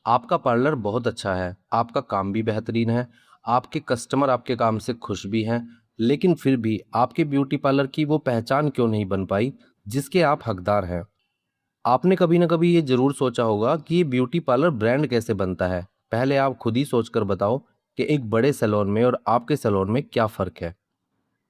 आपका पार्लर बहुत अच्छा है, आपका काम भी बेहतरीन है, आपके कस्टमर आपके काम से खुश भी हैं, लेकिन फिर भी आपके ब्यूटी पार्लर की वो पहचान क्यों नहीं बन पाई जिसके आप हकदार हैं। आपने कभी ना कभी ये जरूर सोचा होगा कि ये ब्यूटी पार्लर ब्रांड कैसे बनता है। पहले आप खुद ही सोचकर बताओ कि एक बड़े सैलून में और आपके सैलून में क्या फ़र्क है।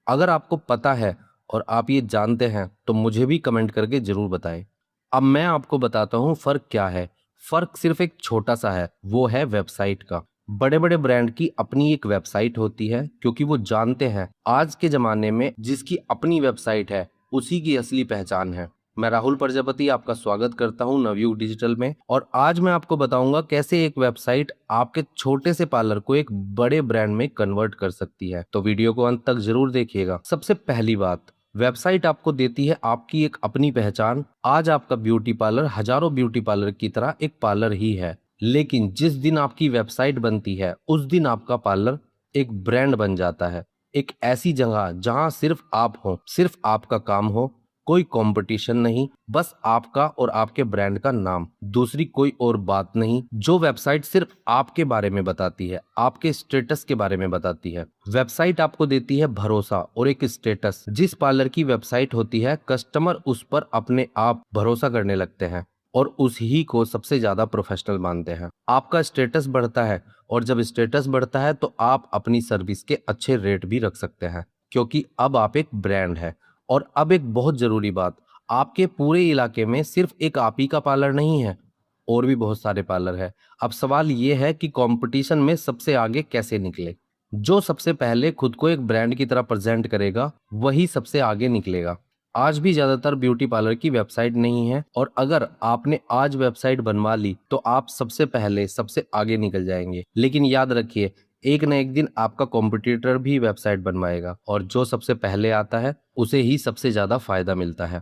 अगर आपको पता है और आप ये जानते हैं तो मुझे भी कमेंट करके जरूर बताएं। अब मैं आपको बताता हूँ फ़र्क क्या है। फ़र्क सिर्फ एक छोटा सा है, वो है वेबसाइट का। बड़े बड़े ब्रांड की अपनी एक वेबसाइट होती है क्योंकि वो जानते हैं आज के ज़माने में जिसकी अपनी वेबसाइट है उसी की असली पहचान है। मैं राहुल प्रजापति आपका स्वागत करता हूं नवयुग डिजिटल में, और आज मैं आपको बताऊंगा कैसे एक वेबसाइट आपके छोटे से पार्लर को एक बड़े ब्रांड में कन्वर्ट कर सकती है। तो वीडियो को अंत तक जरूर देखिएगा। सबसे पहली बात, वेबसाइट आपको देती है आपकी एक अपनी पहचान। आज आपका ब्यूटी पार्लर हजारों ब्यूटी पार्लर की तरह एक पार्लर ही है, लेकिन जिस दिन आपकी वेबसाइट बनती है उस दिन आपका पार्लर एक ब्रांड बन जाता है। एक ऐसी जगह जहां सिर्फ आप हो, सिर्फ आपका काम हो, कोई कंपटीशन नहीं, बस आपका और आपके ब्रांड का नाम, दूसरी कोई और बात नहीं। जो वेबसाइट सिर्फ आपके बारे में बताती है, आपके स्टेटस के बारे में बताती है। वेबसाइट आपको देती है भरोसा और एक स्टेटस। जिस पार्लर की वेबसाइट होती है, कस्टमर उस पर अपने आप भरोसा करने लगते हैं और उस ही को सबसे ज्यादा प्रोफेशनल मानते हैं। आपका स्टेटस बढ़ता है और जब स्टेटस बढ़ता है तो आप अपनी सर्विस के अच्छे रेट भी रख सकते हैं क्योंकि अब आप एक ब्रांड है। और अब एक बहुत जरूरी बात, आपके पूरे इलाके में सिर्फ एक आप ही का पार्लर नहीं है, और भी बहुत सारे पार्लर है। अब सवाल ये है कि कंपटीशन में सबसे आगे कैसे निकले। जो सबसे पहले खुद को एक ब्रांड की तरह प्रेजेंट करेगा वही सबसे आगे निकलेगा। आज भी ज्यादातर ब्यूटी पार्लर की वेबसाइट नहीं है, और अगर आपने आज वेबसाइट बनवा ली तो आप सबसे पहले सबसे आगे निकल जाएंगे। लेकिन याद रखिए, एक न एक दिन आपका कॉम्पिटिटर भी वेबसाइट बनवाएगा और जो सबसे पहले आता है उसे ही सबसे ज्यादा फायदा मिलता है।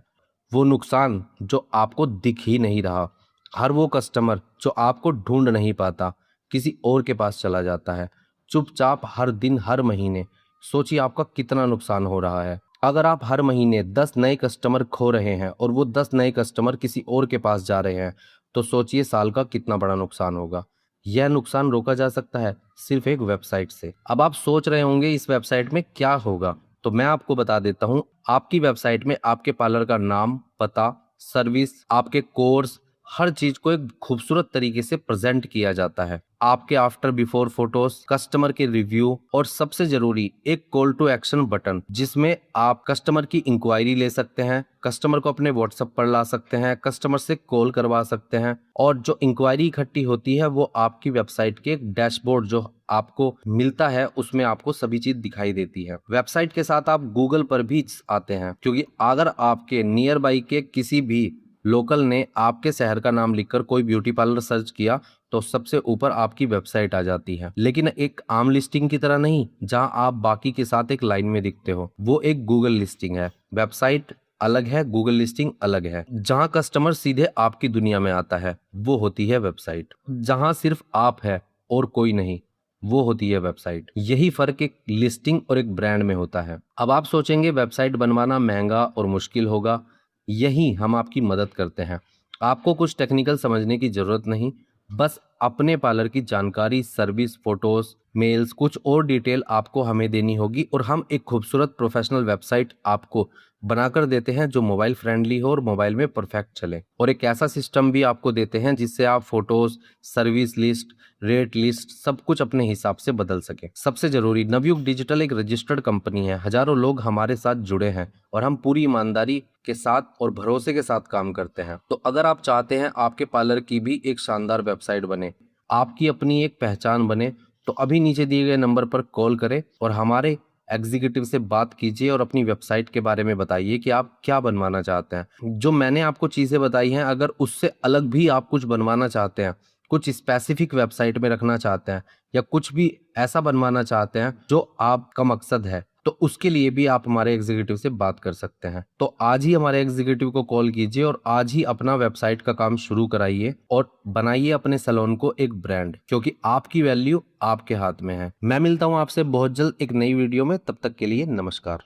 वो नुकसान जो आपको दिख ही नहीं रहा, हर वो कस्टमर जो आपको ढूंढ नहीं पाता किसी और के पास चला जाता है चुपचाप हर दिन हर महीने। सोचिए आपका कितना नुकसान हो रहा है। अगर आप हर महीने 10 नए कस्टमर खो रहे हैं और वो 10 नए कस्टमर किसी और के पास जा रहे हैं, तो सोचिए साल का कितना बड़ा नुकसान होगा। यह नुकसान रोका जा सकता है सिर्फ एक वेबसाइट से। अब आप सोच रहे होंगे इस वेबसाइट में क्या होगा, तो मैं आपको बता देता हूं। आपकी वेबसाइट में आपके पार्लर का नाम, पता, सर्विस, आपके कोर्स, हर चीज को एक खूबसूरत तरीके से प्रेजेंट किया जाता है। आपके आफ्टर बिफोर फोटोज, कस्टमर के रिव्यू, और सबसे जरूरी एक कॉल टू एक्शन बटन जिसमें आप कस्टमर की इंक्वायरी ले सकते हैं, कस्टमर को अपने व्हाट्सएप पर ला सकते हैं, कस्टमर से कॉल करवा सकते हैं, और जो इंक्वायरी इकट्ठी होती है वो आपकी वेबसाइट के एक डैशबोर्ड जो आपको मिलता है उसमें आपको सभी चीज दिखाई देती है। वेबसाइट के साथ आप गूगल पर भी आते हैं क्योंकि अगर आपके नियर बाई के किसी भी लोकल ने आपके शहर का नाम लिखकर कोई ब्यूटी पार्लर सर्च किया तो सबसे ऊपर आपकी वेबसाइट आ जाती है। लेकिन एक आम लिस्टिंग की तरह नहीं जहां आप बाकी के साथ एक लाइन में दिखते हो, वो एक गूगल लिस्टिंग है। वेबसाइट अलग है, गूगल लिस्टिंग अलग है। जहां कस्टमर सीधे आपकी दुनिया में आता है वो होती है वेबसाइट। जहां सिर्फ आप है और कोई नहीं, वो होती है वेबसाइट। यही फर्क एक लिस्टिंग और एक ब्रांड में होता है। अब आप सोचेंगे वेबसाइट बनवाना महंगा और मुश्किल होगा। यही हम आपकी मदद करते हैं। आपको कुछ टेक्निकल समझने की जरूरत नहीं, बस अपने पार्लर की जानकारी, सर्विस, फोटोज, मेल्स, कुछ और डिटेल आपको हमें देनी होगी और हम एक खूबसूरत प्रोफेशनल वेबसाइट आपको बनाकर देते हैं जो मोबाइल फ्रेंडली हो और मोबाइल में परफेक्ट चले। और एक ऐसा सिस्टम भी आपको देते हैं जिससे आप photos, service list, rate list सब कुछ अपने हिसाब से बदल सके। सबसे जरूरी, नवयुग डिजिटल एक रजिस्टर्ड कंपनी है। हजारों लोग हमारे साथ जुड़े हैं और हम पूरी ईमानदारी के साथ और भरोसे के साथ काम करते हैं। तो अगर आप चाहते हैं आपके पार्लर की भी एक शानदार वेबसाइट बने, आपकी अपनी एक पहचान बने, तो अभी नीचे दिए गए नंबर पर कॉल करें और हमारे एग्जीक्यूटिव से बात कीजिए और अपनी वेबसाइट के बारे में बताइए कि आप क्या बनवाना चाहते हैं। जो मैंने आपको चीजें बताई हैं, अगर उससे अलग भी आप कुछ बनवाना चाहते हैं, कुछ स्पेसिफिक वेबसाइट में रखना चाहते हैं, या कुछ भी ऐसा बनवाना चाहते हैं जो आपका मकसद है, तो उसके लिए भी आप हमारे एग्जीक्यूटिव से बात कर सकते हैं। तो आज ही हमारे एग्जीक्यूटिव को कॉल कीजिए और आज ही अपना वेबसाइट का काम शुरू कराइए और बनाइए अपने सैलून को एक ब्रांड, क्योंकि आपकी वैल्यू आपके हाथ में है। मैं मिलता हूं आपसे बहुत जल्द एक नई वीडियो में। तब तक के लिए नमस्कार।